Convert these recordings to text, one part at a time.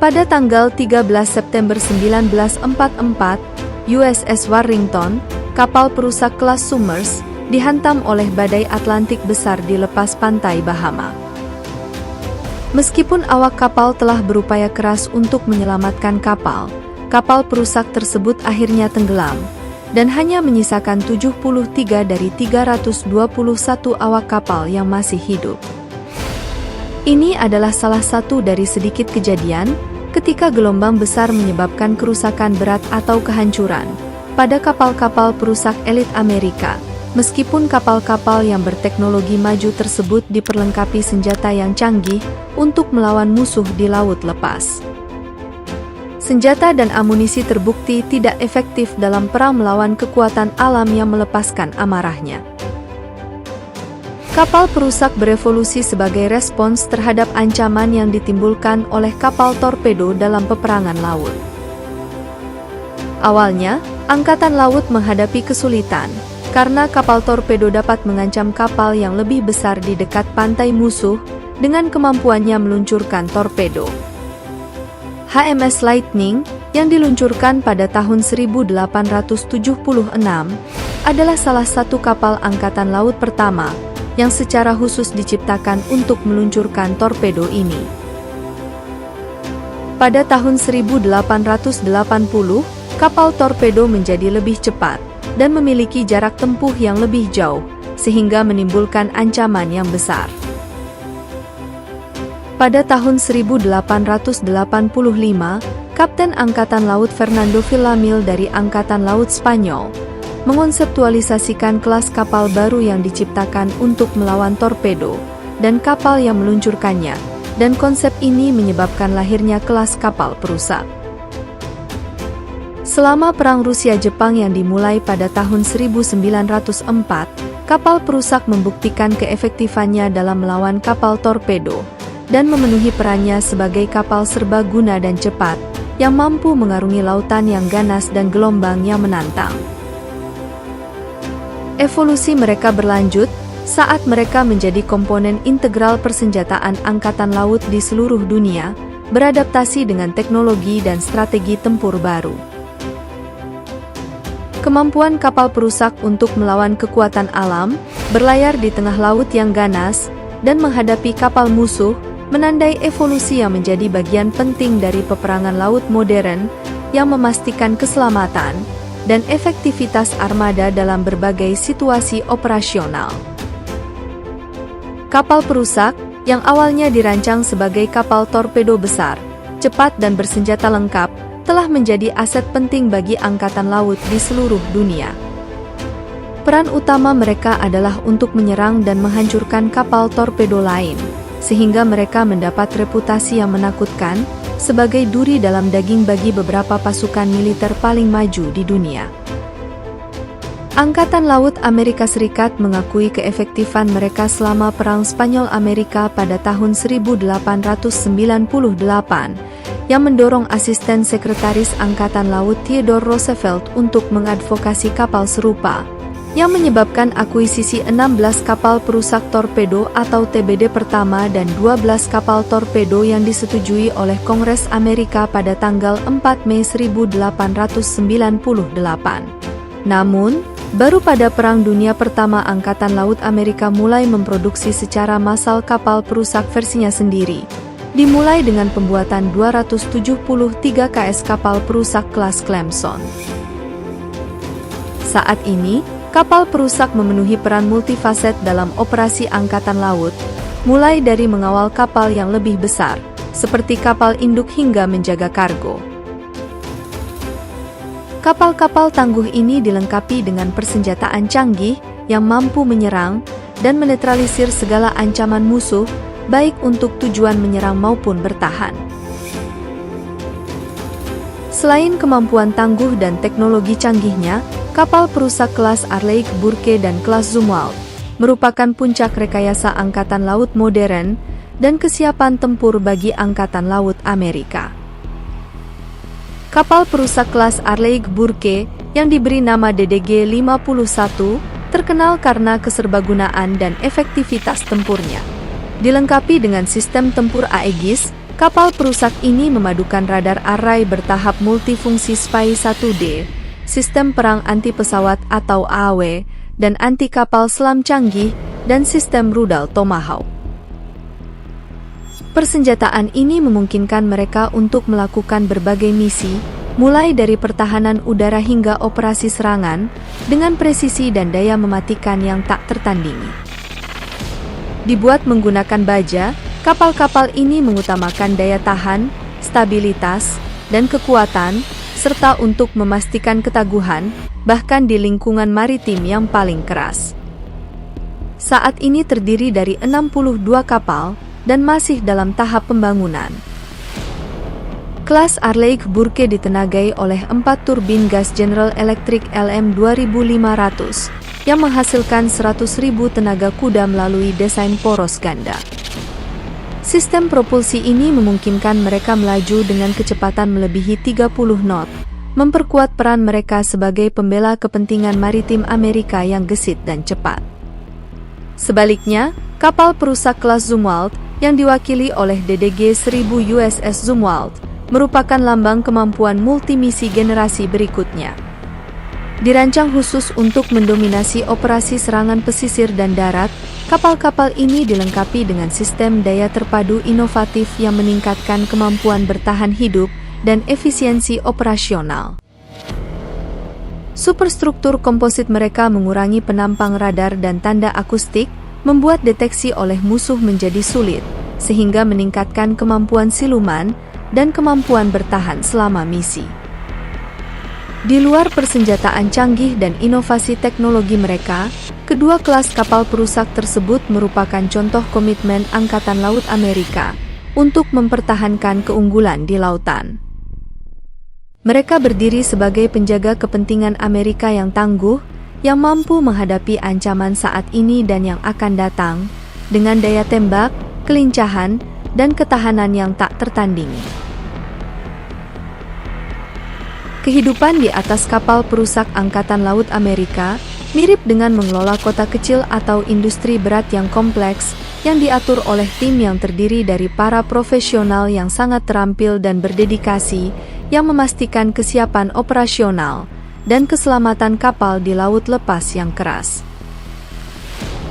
Pada tanggal 13 September 1944, USS Warrington, kapal perusak kelas Somers, dihantam oleh badai Atlantik besar di lepas pantai Bahama. Meskipun awak kapal telah berupaya keras untuk menyelamatkan kapal, kapal perusak tersebut akhirnya tenggelam, dan hanya menyisakan 73 dari 321 awak kapal yang masih hidup. Ini adalah salah satu dari sedikit kejadian ketika gelombang besar menyebabkan kerusakan berat atau kehancuran pada kapal-kapal perusak elit Amerika, meskipun kapal-kapal yang berteknologi maju tersebut diperlengkapi senjata yang canggih untuk melawan musuh di laut lepas. Senjata dan amunisi terbukti tidak efektif dalam perang melawan kekuatan alam yang melepaskan amarahnya. Kapal perusak berevolusi sebagai respons terhadap ancaman yang ditimbulkan oleh kapal torpedo dalam peperangan laut. Awalnya, Angkatan Laut menghadapi kesulitan, karena kapal torpedo dapat mengancam kapal yang lebih besar di dekat pantai musuh dengan kemampuannya meluncurkan torpedo. HMS Lightning, yang diluncurkan pada tahun 1876, adalah salah satu kapal angkatan laut pertama yang secara khusus diciptakan untuk meluncurkan torpedo ini. Pada tahun 1880, kapal torpedo menjadi lebih cepat dan memiliki jarak tempuh yang lebih jauh, sehingga menimbulkan ancaman yang besar. Pada tahun 1885, Kapten Angkatan Laut Fernando Villamil dari Angkatan Laut Spanyol mengonseptualisasikan kelas kapal baru yang diciptakan untuk melawan torpedo dan kapal yang meluncurkannya, dan konsep ini menyebabkan lahirnya kelas kapal perusak. Selama Perang Rusia-Jepang yang dimulai pada tahun 1904, kapal perusak membuktikan keefektifannya dalam melawan kapal torpedo dan memenuhi perannya sebagai kapal serbaguna dan cepat yang mampu mengarungi lautan yang ganas dan gelombang yang menantang. Evolusi mereka berlanjut saat mereka menjadi komponen integral persenjataan angkatan laut di seluruh dunia, beradaptasi dengan teknologi dan strategi tempur baru. Kemampuan kapal perusak untuk melawan kekuatan alam, berlayar di tengah laut yang ganas, dan menghadapi kapal musuh, menandai evolusi yang menjadi bagian penting dari peperangan laut modern yang memastikan keselamatan dan efektivitas armada dalam berbagai situasi operasional. Kapal perusak, yang awalnya dirancang sebagai kapal torpedo besar, cepat dan bersenjata lengkap, telah menjadi aset penting bagi angkatan laut di seluruh dunia. Peran utama mereka adalah untuk menyerang dan menghancurkan kapal torpedo lain, sehingga mereka mendapat reputasi yang menakutkan sebagai duri dalam daging bagi beberapa pasukan militer paling maju di dunia. Angkatan Laut Amerika Serikat mengakui keefektifan mereka selama Perang Spanyol-Amerika pada tahun 1898, yang mendorong asisten sekretaris Angkatan Laut Theodore Roosevelt untuk mengadvokasi kapal serupa, yang menyebabkan akuisisi 16 kapal perusak torpedo atau TBD pertama dan 12 kapal torpedo yang disetujui oleh Kongres Amerika pada tanggal 4 Mei 1898. Namun, baru pada Perang Dunia Pertama Angkatan Laut Amerika mulai memproduksi secara massal kapal perusak versinya sendiri, dimulai dengan pembuatan 273 KS kapal perusak kelas Clemson. Saat ini, kapal perusak memenuhi peran multifaset dalam operasi angkatan laut, mulai dari mengawal kapal yang lebih besar, seperti kapal induk hingga menjaga kargo. Kapal-kapal tangguh ini dilengkapi dengan persenjataan canggih yang mampu menyerang dan menetralisir segala ancaman musuh, baik untuk tujuan menyerang maupun bertahan. Selain kemampuan tangguh dan teknologi canggihnya, kapal perusak kelas Arleigh Burke dan kelas Zumwalt merupakan puncak rekayasa angkatan laut modern dan kesiapan tempur bagi angkatan laut Amerika. Kapal perusak kelas Arleigh Burke yang diberi nama DDG-51 terkenal karena keserbagunaan dan efektivitas tempurnya. Dilengkapi dengan sistem tempur Aegis Kapal perusak ini memadukan radar array bertahap multifungsi SPY-1D, sistem perang anti-pesawat atau AAW, dan anti-kapal selam canggih, dan sistem rudal Tomahawk. Persenjataan ini memungkinkan mereka untuk melakukan berbagai misi, mulai dari pertahanan udara hingga operasi serangan, dengan presisi dan daya mematikan yang tak tertandingi. Dibuat menggunakan baja, kapal-kapal ini mengutamakan daya tahan, stabilitas, dan kekuatan, serta untuk memastikan ketaguhan, bahkan di lingkungan maritim yang paling keras. Saat ini terdiri dari 62 kapal, dan masih dalam tahap pembangunan. Kelas Arleigh Burke ditenagai oleh 4 turbin gas General Electric LM2500 yang menghasilkan 100.000 tenaga kuda melalui desain poros ganda. Sistem propulsi ini memungkinkan mereka melaju dengan kecepatan melebihi 30 knot, memperkuat peran mereka sebagai pembela kepentingan maritim Amerika yang gesit dan cepat. Sebaliknya, kapal perusak kelas Zumwalt yang diwakili oleh DDG-1000 USS Zumwalt merupakan lambang kemampuan multimisi generasi berikutnya. Dirancang khusus untuk mendominasi operasi serangan pesisir dan darat, kapal-kapal ini dilengkapi dengan sistem daya terpadu inovatif yang meningkatkan kemampuan bertahan hidup dan efisiensi operasional. Superstruktur komposit mereka mengurangi penampang radar dan tanda akustik, membuat deteksi oleh musuh menjadi sulit, sehingga meningkatkan kemampuan siluman dan kemampuan bertahan selama misi. Di luar persenjataan canggih dan inovasi teknologi mereka, kedua kelas kapal perusak tersebut merupakan contoh komitmen Angkatan Laut Amerika untuk mempertahankan keunggulan di lautan. Mereka berdiri sebagai penjaga kepentingan Amerika yang tangguh, yang mampu menghadapi ancaman saat ini dan yang akan datang, dengan daya tembak, kelincahan, dan ketahanan yang tak tertandingi. Kehidupan di atas kapal perusak Angkatan Laut Amerika mirip dengan mengelola kota kecil atau industri berat yang kompleks, yang diatur oleh tim yang terdiri dari para profesional yang sangat terampil dan berdedikasi, yang memastikan kesiapan operasional dan keselamatan kapal di laut lepas yang keras.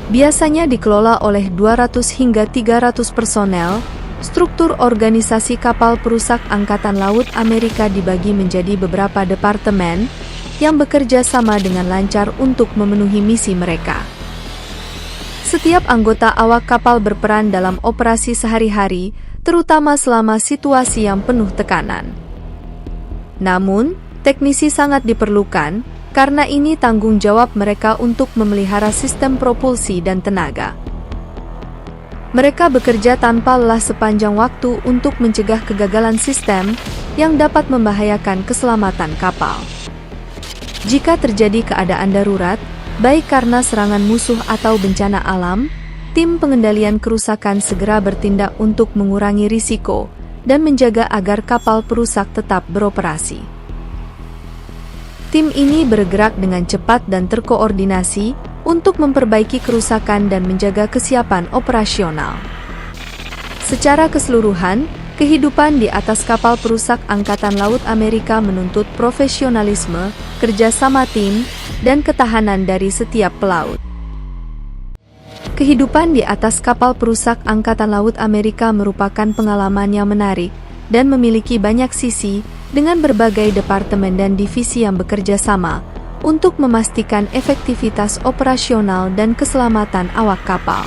Biasanya dikelola oleh 200 hingga 300 personel. Struktur organisasi kapal perusak Angkatan Laut Amerika dibagi menjadi beberapa departemen yang bekerja sama dengan lancar untuk memenuhi misi mereka. Setiap anggota awak kapal berperan dalam operasi sehari-hari, terutama selama situasi yang penuh tekanan. Namun, teknisi sangat diperlukan, karena ini tanggung jawab mereka untuk memelihara sistem propulsi dan tenaga. Mereka bekerja tanpa lelah sepanjang waktu untuk mencegah kegagalan sistem yang dapat membahayakan keselamatan kapal. Jika terjadi keadaan darurat, baik karena serangan musuh atau bencana alam, tim pengendalian kerusakan segera bertindak untuk mengurangi risiko dan menjaga agar kapal perusak tetap beroperasi. Tim ini bergerak dengan cepat dan terkoordinasi untuk memperbaiki kerusakan dan menjaga kesiapan operasional. Secara keseluruhan, kehidupan di atas kapal perusak Angkatan Laut Amerika menuntut profesionalisme, kerjasama tim, dan ketahanan dari setiap pelaut. Kehidupan di atas kapal perusak Angkatan Laut Amerika merupakan pengalaman yang menarik dan memiliki banyak sisi, dengan berbagai departemen dan divisi yang bekerja sama untuk memastikan efektivitas operasional dan keselamatan awak kapal.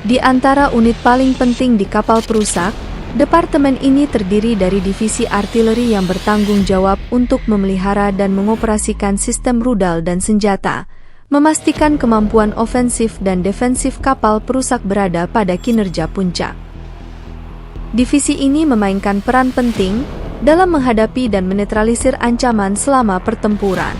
Di antara unit paling penting di kapal perusak, departemen ini terdiri dari divisi artileri yang bertanggung jawab untuk memelihara dan mengoperasikan sistem rudal dan senjata, memastikan kemampuan ofensif dan defensif kapal perusak berada pada kinerja puncak. Divisi ini memainkan peran penting dalam menghadapi dan menetralisir ancaman selama pertempuran.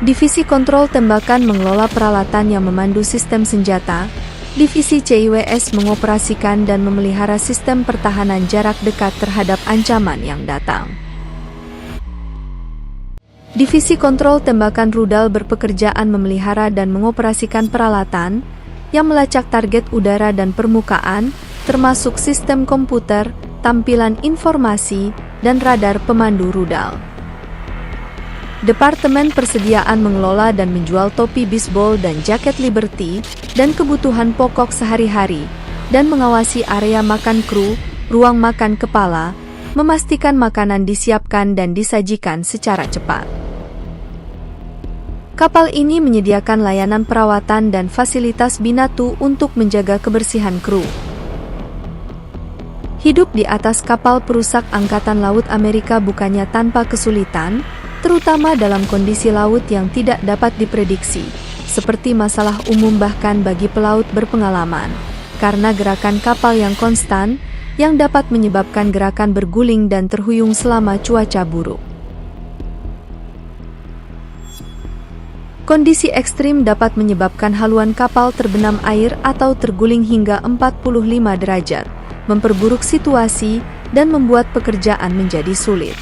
Divisi kontrol tembakan mengelola peralatan yang memandu sistem senjata. Divisi CIWS mengoperasikan dan memelihara sistem pertahanan jarak dekat terhadap ancaman yang datang. Divisi kontrol tembakan rudal berpekerjaan memelihara dan mengoperasikan peralatan yang melacak target udara dan permukaan, termasuk sistem komputer, tampilan informasi, dan radar pemandu rudal. Departemen Persediaan mengelola dan menjual topi bisbol dan jaket Liberty, dan kebutuhan pokok sehari-hari, dan mengawasi area makan kru, ruang makan kepala, memastikan makanan disiapkan dan disajikan secara cepat. Kapal ini menyediakan layanan perawatan dan fasilitas binatu untuk menjaga kebersihan kru. Hidup di atas kapal perusak Angkatan Laut Amerika bukannya tanpa kesulitan, terutama dalam kondisi laut yang tidak dapat diprediksi, seperti masalah umum bahkan bagi pelaut berpengalaman, karena gerakan kapal yang konstan, yang dapat menyebabkan gerakan berguling dan terhuyung selama cuaca buruk. Kondisi ekstrim dapat menyebabkan haluan kapal terbenam air atau terguling hingga 45 derajat, memperburuk situasi, dan membuat pekerjaan menjadi sulit.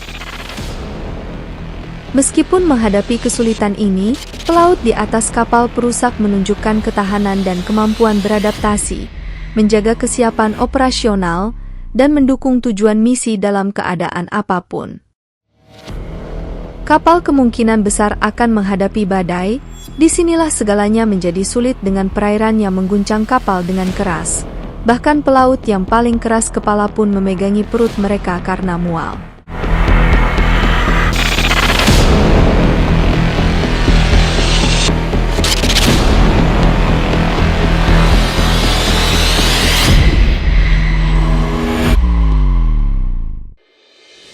Meskipun menghadapi kesulitan ini, pelaut di atas kapal perusak menunjukkan ketahanan dan kemampuan beradaptasi, menjaga kesiapan operasional, dan mendukung tujuan misi dalam keadaan apapun. Kapal kemungkinan besar akan menghadapi badai, disinilah segalanya menjadi sulit dengan perairan yang mengguncang kapal dengan keras. Bahkan pelaut yang paling keras kepala pun memegangi perut mereka karena mual.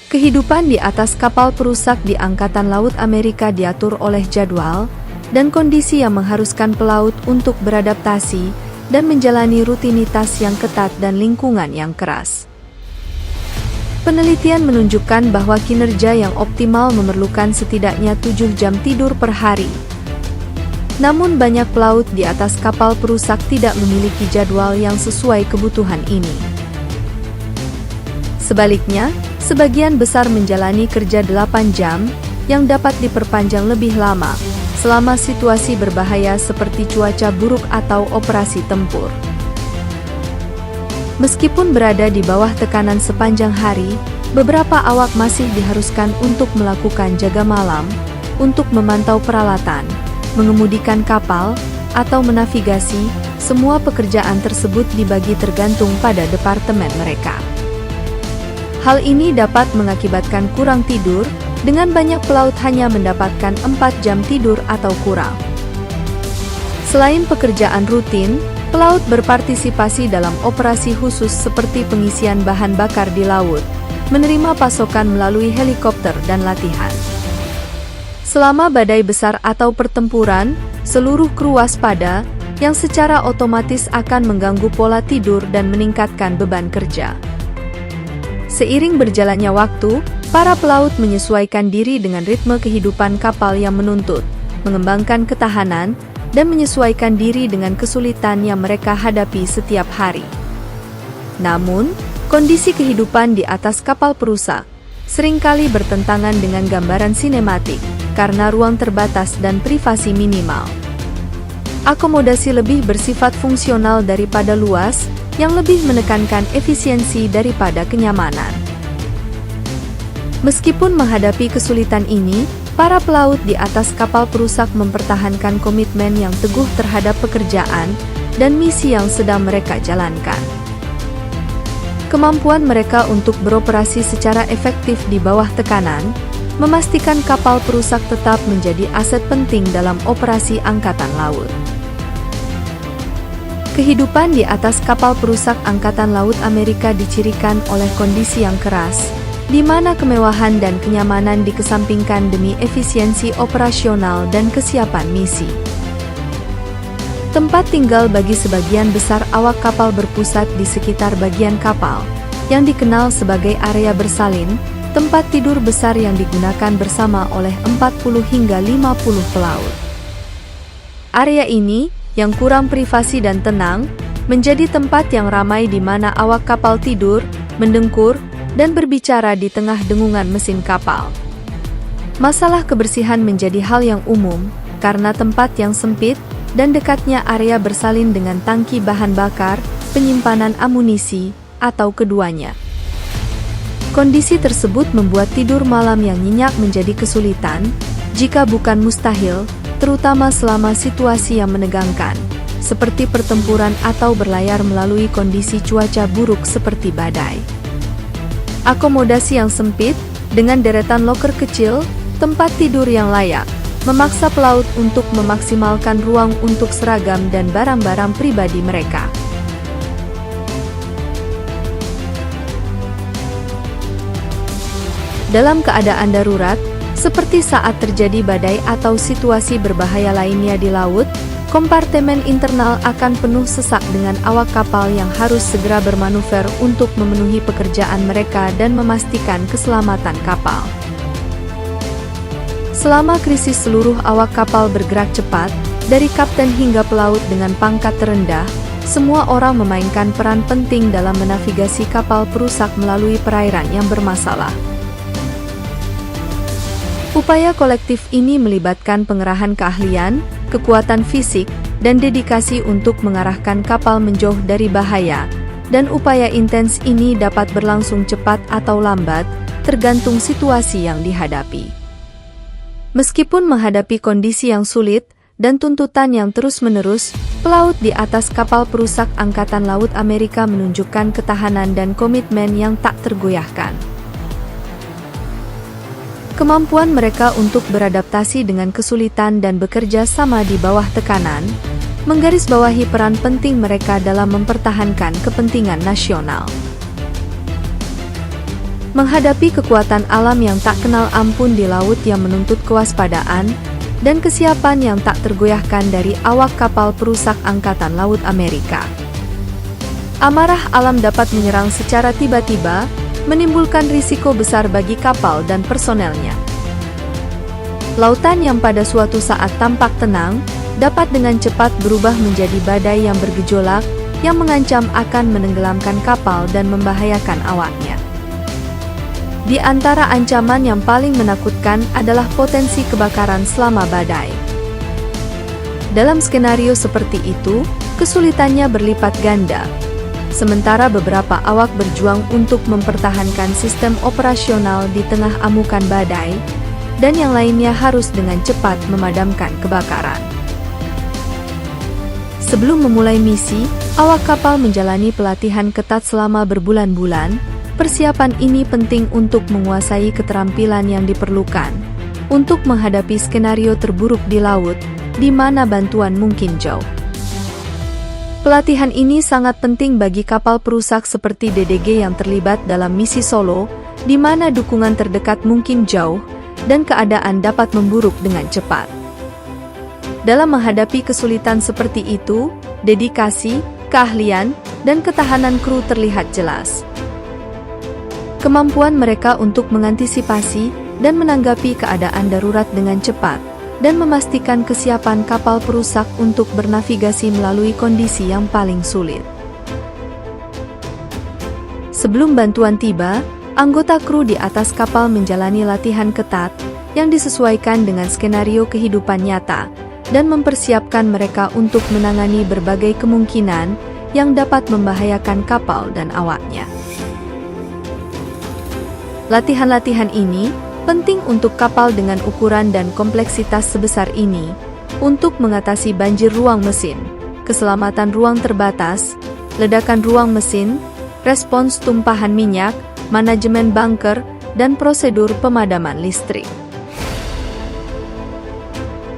Kehidupan di atas kapal perusak di Angkatan Laut Amerika diatur oleh jadwal dan kondisi yang mengharuskan pelaut untuk beradaptasi dan menjalani rutinitas yang ketat dan lingkungan yang keras. Penelitian menunjukkan bahwa kinerja yang optimal memerlukan setidaknya 7 jam tidur per hari. Namun banyak pelaut di atas kapal perusak tidak memiliki jadwal yang sesuai kebutuhan ini. Sebaliknya, sebagian besar menjalani kerja 8 jam, yang dapat diperpanjang lebih lama, selama situasi berbahaya seperti cuaca buruk atau operasi tempur. Meskipun berada di bawah tekanan sepanjang hari, beberapa awak masih diharuskan untuk melakukan jaga malam, untuk memantau peralatan, mengemudikan kapal, atau menavigasi. Semua pekerjaan tersebut dibagi tergantung pada departemen mereka. Hal ini dapat mengakibatkan kurang tidur, dengan banyak pelaut hanya mendapatkan 4 jam tidur atau kurang. Selain pekerjaan rutin, pelaut berpartisipasi dalam operasi khusus seperti pengisian bahan bakar di laut, menerima pasokan melalui helikopter dan latihan. Selama badai besar atau pertempuran, seluruh kru waspada, yang secara otomatis akan mengganggu pola tidur dan meningkatkan beban kerja. Seiring berjalannya waktu, para pelaut menyesuaikan diri dengan ritme kehidupan kapal yang menuntut, mengembangkan ketahanan, dan menyesuaikan diri dengan kesulitan yang mereka hadapi setiap hari. Namun, kondisi kehidupan di atas kapal perusak seringkali bertentangan dengan gambaran sinematik karena ruang terbatas dan privasi minimal. Akomodasi lebih bersifat fungsional daripada luas, yang lebih menekankan efisiensi daripada kenyamanan. Meskipun menghadapi kesulitan ini, para pelaut di atas kapal perusak mempertahankan komitmen yang teguh terhadap pekerjaan dan misi yang sedang mereka jalankan. Kemampuan mereka untuk beroperasi secara efektif di bawah tekanan, memastikan kapal perusak tetap menjadi aset penting dalam operasi angkatan laut. Kehidupan di atas kapal perusak Angkatan Laut Amerika dicirikan oleh kondisi yang keras, di mana kemewahan dan kenyamanan dikesampingkan demi efisiensi operasional dan kesiapan misi. Tempat tinggal bagi sebagian besar awak kapal berpusat di sekitar bagian kapal, yang dikenal sebagai area bersalin, tempat tidur besar yang digunakan bersama oleh 40 hingga 50 pelaut. Area ini, yang kurang privasi dan tenang, menjadi tempat yang ramai di mana awak kapal tidur, mendengkur, dan berbicara di tengah dengungan mesin kapal. Masalah kebersihan menjadi hal yang umum, karena tempat yang sempit, dan dekatnya area bersalin dengan tangki bahan bakar, penyimpanan amunisi, atau keduanya. Kondisi tersebut membuat tidur malam yang nyenyak menjadi kesulitan, jika bukan mustahil, terutama selama situasi yang menegangkan, seperti pertempuran atau berlayar melalui kondisi cuaca buruk seperti badai. Akomodasi yang sempit, dengan deretan loker kecil, tempat tidur yang layak, memaksa pelaut untuk memaksimalkan ruang untuk seragam dan barang-barang pribadi mereka. Dalam keadaan darurat, seperti saat terjadi badai atau situasi berbahaya lainnya di laut, kompartemen internal akan penuh sesak dengan awak kapal yang harus segera bermanuver untuk memenuhi pekerjaan mereka dan memastikan keselamatan kapal. Selama krisis, seluruh awak kapal bergerak cepat, dari kapten hingga pelaut dengan pangkat terendah. Semua orang memainkan peran penting dalam menavigasi kapal perusak melalui perairan yang bermasalah. Upaya kolektif ini melibatkan pengerahan keahlian, kekuatan fisik, dan dedikasi untuk mengarahkan kapal menjauh dari bahaya, dan upaya intens ini dapat berlangsung cepat atau lambat, tergantung situasi yang dihadapi. Meskipun menghadapi kondisi yang sulit dan tuntutan yang terus-menerus, pelaut di atas kapal perusak Angkatan Laut Amerika menunjukkan ketahanan dan komitmen yang tak tergoyahkan. Kemampuan mereka untuk beradaptasi dengan kesulitan dan bekerja sama di bawah tekanan, menggarisbawahi peran penting mereka dalam mempertahankan kepentingan nasional. Menghadapi kekuatan alam yang tak kenal ampun di laut yang menuntut kewaspadaan dan kesiapan yang tak tergoyahkan dari awak kapal perusak Angkatan Laut Amerika. Amarah alam dapat menyerang secara tiba-tiba, menimbulkan risiko besar bagi kapal dan personelnya. Lautan yang pada suatu saat tampak tenang, dapat dengan cepat berubah menjadi badai yang bergejolak, yang mengancam akan menenggelamkan kapal dan membahayakan awaknya. Di antara ancaman yang paling menakutkan adalah potensi kebakaran selama badai. Dalam skenario seperti itu, kesulitannya berlipat ganda. Sementara beberapa awak berjuang untuk mempertahankan sistem operasional di tengah amukan badai, dan yang lainnya harus dengan cepat memadamkan kebakaran. Sebelum memulai misi, awak kapal menjalani pelatihan ketat selama berbulan-bulan. Persiapan ini penting untuk menguasai keterampilan yang diperlukan untuk menghadapi skenario terburuk di laut, di mana bantuan mungkin jauh. Pelatihan ini sangat penting bagi kapal perusak seperti DDG yang terlibat dalam misi Solo, di mana dukungan terdekat mungkin jauh, dan keadaan dapat memburuk dengan cepat. Dalam menghadapi kesulitan seperti itu, dedikasi, keahlian, dan ketahanan kru terlihat jelas. Kemampuan mereka untuk mengantisipasi dan menanggapi keadaan darurat dengan cepat, dan memastikan kesiapan kapal perusak untuk bernavigasi melalui kondisi yang paling sulit. Sebelum bantuan tiba, anggota kru di atas kapal menjalani latihan ketat yang disesuaikan dengan skenario kehidupan nyata dan mempersiapkan mereka untuk menangani berbagai kemungkinan yang dapat membahayakan kapal dan awaknya. Latihan-latihan ini penting untuk kapal dengan ukuran dan kompleksitas sebesar ini, untuk mengatasi banjir ruang mesin, keselamatan ruang terbatas, ledakan ruang mesin, respons tumpahan minyak, manajemen bunker, dan prosedur pemadaman listrik.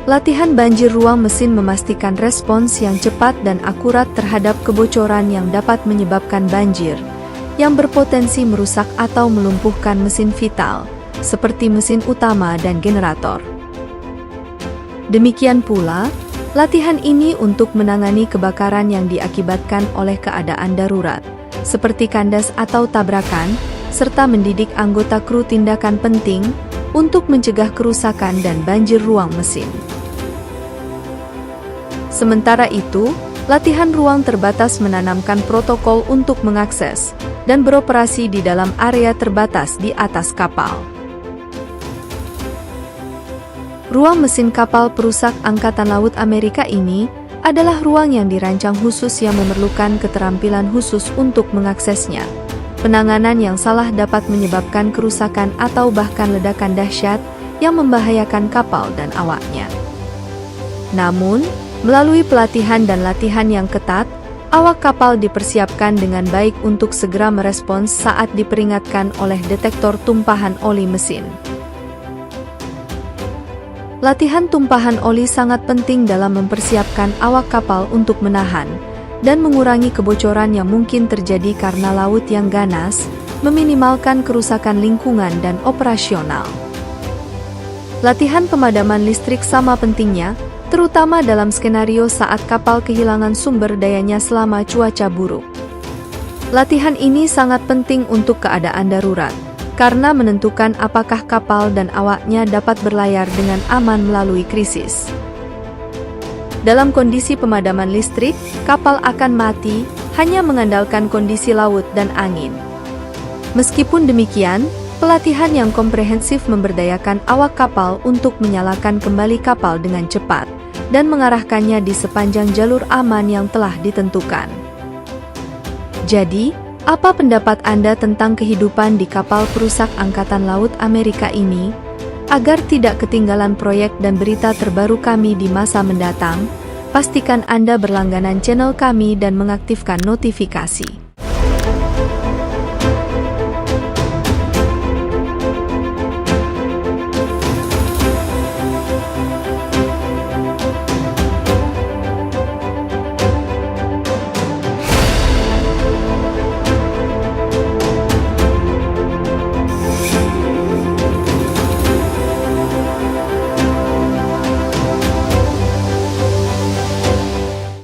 Latihan banjir ruang mesin memastikan respons yang cepat dan akurat terhadap kebocoran yang dapat menyebabkan banjir, yang berpotensi merusak atau melumpuhkan mesin vital, seperti mesin utama dan generator. Demikian pula, latihan ini untuk menangani kebakaran yang diakibatkan oleh keadaan darurat, seperti kandas atau tabrakan, serta mendidik anggota kru tindakan penting untuk mencegah kerusakan dan banjir ruang mesin. Sementara itu, latihan ruang terbatas menanamkan protokol untuk mengakses dan beroperasi di dalam area terbatas di atas kapal. Ruang mesin kapal perusak Angkatan Laut Amerika ini adalah ruang yang dirancang khusus yang memerlukan keterampilan khusus untuk mengaksesnya. Penanganan yang salah dapat menyebabkan kerusakan atau bahkan ledakan dahsyat yang membahayakan kapal dan awaknya. Namun, melalui pelatihan dan latihan yang ketat, awak kapal dipersiapkan dengan baik untuk segera merespons saat diperingatkan oleh detektor tumpahan oli mesin. Latihan tumpahan oli sangat penting dalam mempersiapkan awak kapal untuk menahan dan mengurangi kebocoran yang mungkin terjadi karena laut yang ganas, meminimalkan kerusakan lingkungan dan operasional. Latihan pemadaman listrik sama pentingnya, terutama dalam skenario saat kapal kehilangan sumber dayanya selama cuaca buruk. Latihan ini sangat penting untuk keadaan darurat, karena menentukan apakah kapal dan awaknya dapat berlayar dengan aman melalui krisis. Dalam kondisi pemadaman listrik, kapal akan mati hanya mengandalkan kondisi laut dan angin. Meskipun demikian, pelatihan yang komprehensif memberdayakan awak kapal untuk menyalakan kembali kapal dengan cepat dan mengarahkannya di sepanjang jalur aman yang telah ditentukan. Jadi, apa pendapat Anda tentang kehidupan di kapal perusak Angkatan Laut Amerika ini? Agar tidak ketinggalan proyek dan berita terbaru kami di masa mendatang, pastikan Anda berlangganan channel kami dan mengaktifkan notifikasi.